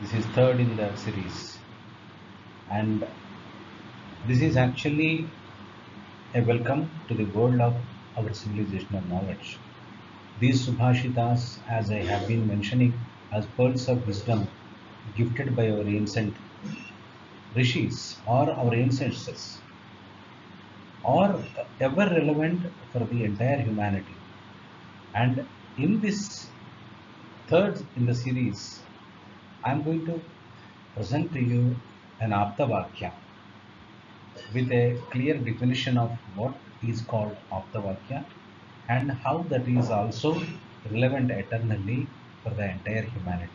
This is third in the series, and this is actually a welcome to the world of our civilizational knowledge. These Subhashitas, as I have been mentioning, as pearls of wisdom gifted by our ancient rishis or our ancestors, are ever relevant for the entire humanity. And in this third in the series, I am going to present to you an Aptavakya with a clear definition of what is called Aptavakya and how that is also relevant eternally for the entire humanity.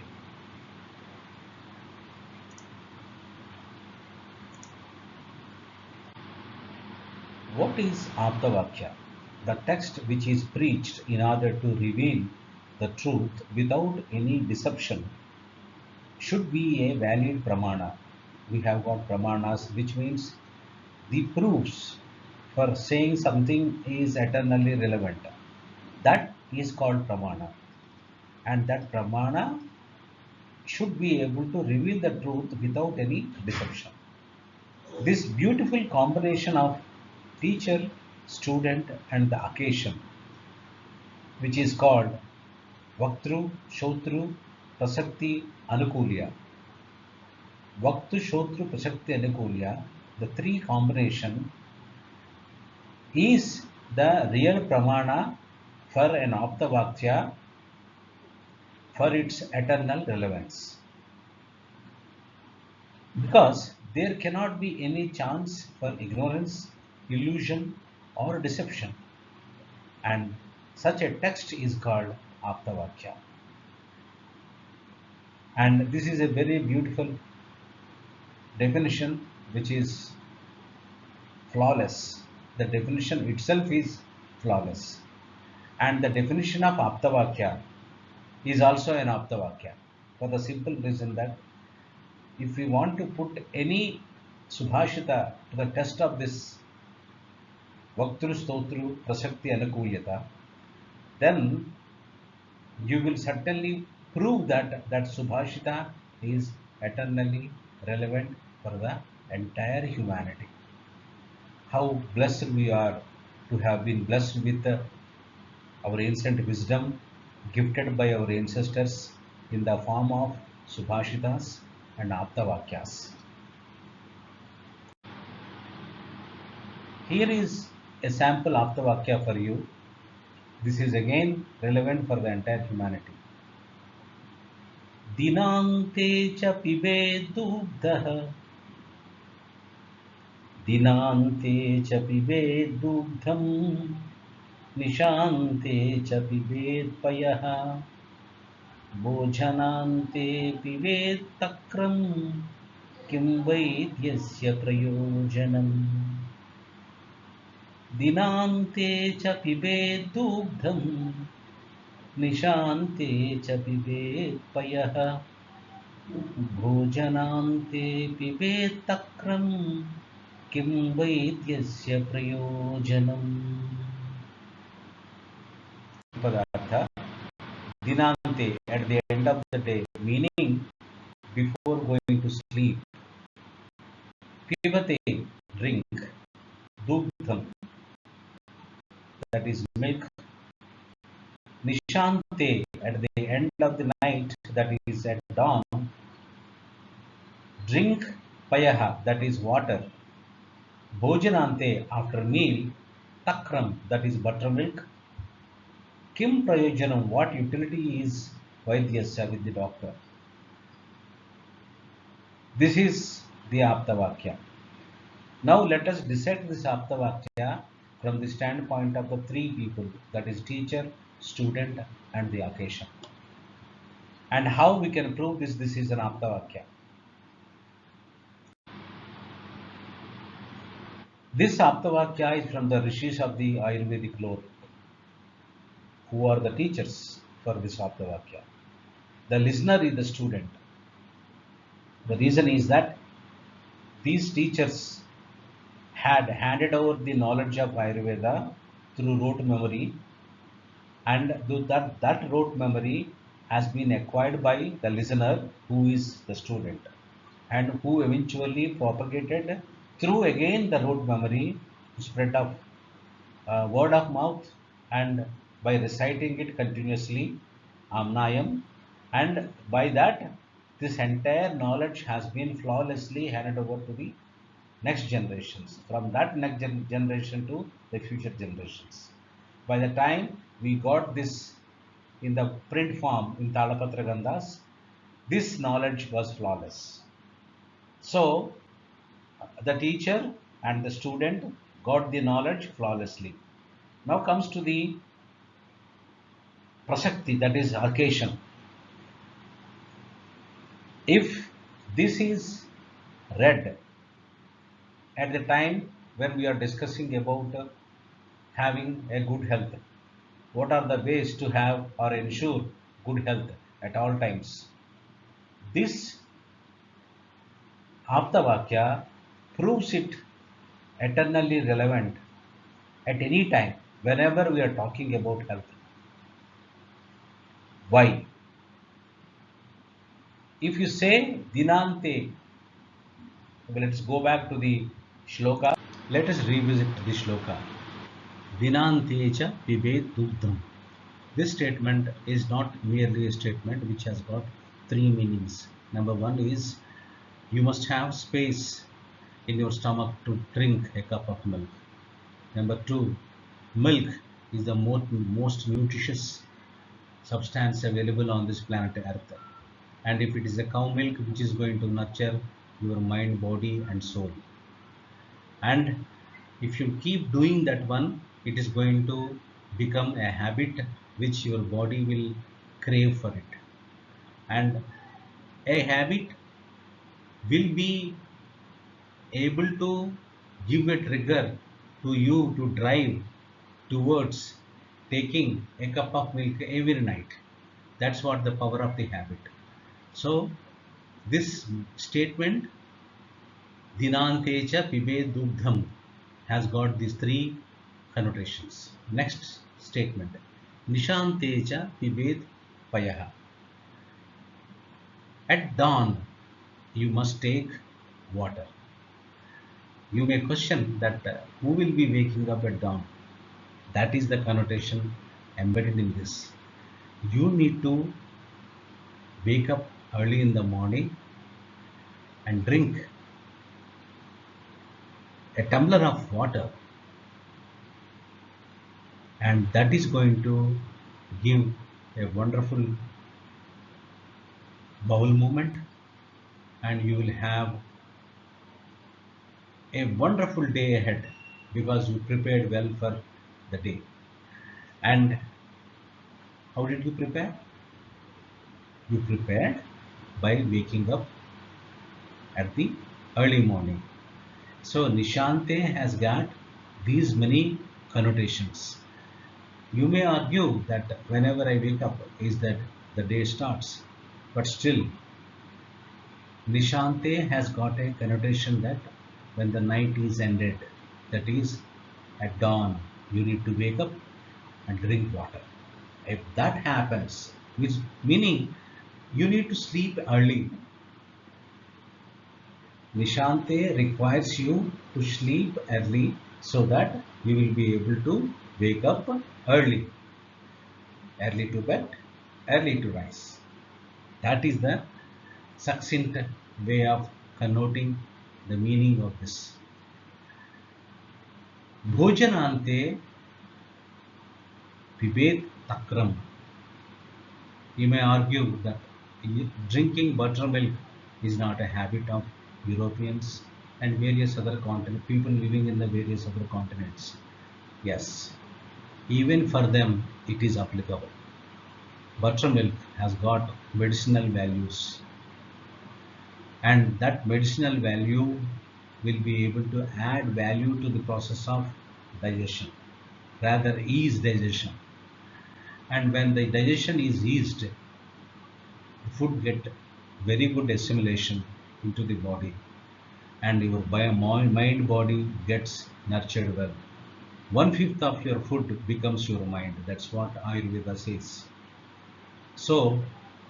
What is Aptavakya? The text which is preached in order to reveal the truth without any deception should be a valid pramana. We have got pramanas, which means the proofs for saying something is eternally relevant. That is called pramana, and that pramana should be able to reveal the truth without any deception. This beautiful combination of teacher, student, and the occasion, which is called Vaktru, Shotru, Prasakti, Anukulya. Vaktu, Shotru, Prasakti, Anukulya, the three combination is the real pramana for an Aptavakya for its eternal relevance. Because there cannot be any chance for ignorance, illusion, or deception. And such a text is called Aptavakya. And this is a very beautiful definition which is flawless. The definition itself is flawless. And the definition of Aptavakya is also an Aptavakya for the simple reason that if we want to put any Subhashita to the test of this Vaktru, Stotru, Prasakti, Anukulyata, then you will certainly prove that that Subhashita is eternally relevant for the entire humanity. How blessed we are to have been blessed with our ancient wisdom gifted by our ancestors in the form of Subhashitas and Aptavakyas. Here is a sample Aptavakya for you. This is again relevant for the entire humanity. Dinante cha pibeddugdha Dinante cha pibeddugdham Nishante cha pibedpayah Bhojanante pibedtakram Kim vaidyasya prayojanam Dinante cha pibeddugdham Nishante cha pibedpayah Bhojanante pibedtakram Kim vaidyasya prayojanam. Padartha Dinante, at the end of the day, meaning before going to sleep. Pivate, drink. Dugdham, that is milk. Nishante, at the end of the night, that is at dawn. Drink payaha, that is water. Bhojanante, after meal. Takram, that is buttermilk. Kim prayojanam, what utility is Vaidyasya with the doctor? This is the Aptavakya. Now let us dissect this Aptavakya from the standpoint of the three people, that is teacher, student, and the occasion. And how we can prove this is an Aptavakya. This Aptavakya is from the rishis of the Ayurvedic lore, who are the teachers for this Aptavakya. The listener is the student. The reason is that these teachers had handed over the knowledge of Ayurveda through rote memory, and that rote memory has been acquired by the listener, who is the student, and who eventually propagated through again the rote memory, spread of word of mouth, and by reciting it continuously, amnayam, and by that this entire knowledge has been flawlessly handed over to the next generations, from that next generation to the future generations. By the time we got this in the print form in Talapatra Gandhas, this knowledge was flawless. So the teacher and the student got the knowledge flawlessly. Now comes to the prasakti, that is occasion. If this is read at the time when we are discussing about having a good health, what are the ways to have or ensure good health at all times? This Aptavakya proves it eternally relevant at any time whenever we are talking about health. Why? If you say Dinante, let's go back to the shloka. Let us revisit the shloka. Dinantecha pibet dugdham. This statement is not merely a statement which has got three meanings. Number one is you must have space in your stomach to drink a cup of milk. Number two, milk is the most nutritious substance available on this planet Earth. And if it is a cow milk which is going to nurture your mind, body, and soul. And if you keep doing that one, it is going to become a habit which your body will crave for it. And a habit will be able to give a trigger to you to drive towards taking a cup of milk every night. That's what the power of the habit. So this statement, Dinantecha pibe dugdham, has got these three connotations. Next statement, Nishantecha pibet payaha. At dawn, you must take water. You may question that who will be waking up at dawn? That is the connotation embedded in this. You need to wake up early in the morning and drink a tumbler of water, and that is going to give a wonderful bowel movement, and you will have a wonderful day ahead because you prepared well for the day. And how did you prepare? You prepared by waking up at the early morning. So Nishante has got these many connotations. You may argue that whenever I wake up is that the day starts, but still Nishante has got a connotation that when the night is ended, that is at dawn, you need to wake up and drink water. If that happens, which meaning you need to sleep early. Nishante requires you to sleep early so that you will be able to wake up early. Early to bed, early to rise. That is the succinct way of connoting the meaning of this. Bhojanante pibet takram. You may argue that drinking buttermilk is not a habit of Europeans and various other continents, people living in the various other continents. Yes, even for them it is applicable. Buttermilk has got medicinal values, and that medicinal value will be able to add value to the process of digestion, rather ease digestion. And when the digestion is eased, the food get very good assimilation into the body, and your mind body gets nurtured well. One fifth of your food becomes your mind. That's what Ayurveda says. So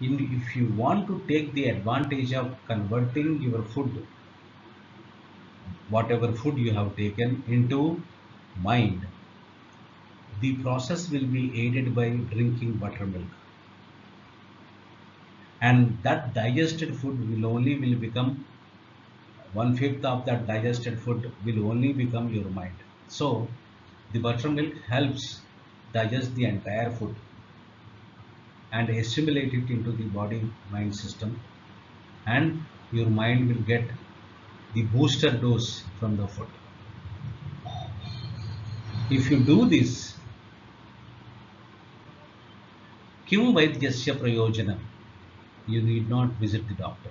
If you want to take the advantage of converting your food, whatever food you have taken, into mind, the process will be aided by drinking buttermilk, and that digested food will become one fifth of that digested food will only become your mind. So the buttermilk helps digest the entire food and assimilate it into the body mind system, and your mind will get the booster dose from the food. If you do this, kim vaidyasya prayojanam, you need not visit the doctor,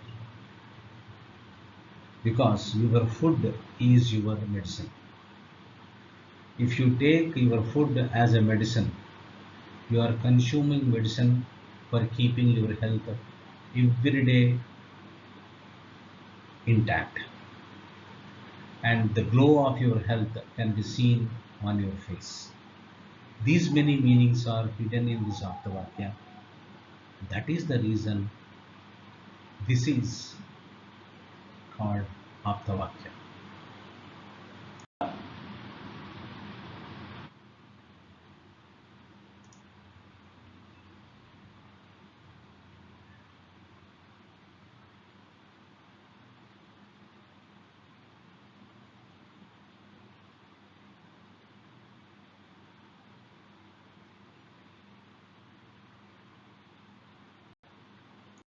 because your food is your medicine. If you take your food as a medicine, you are consuming medicine for keeping your health every day intact, and the glow of your health can be seen on your face. These many meanings are hidden in this Aptavakya. That is the reason this is called Aptavakya.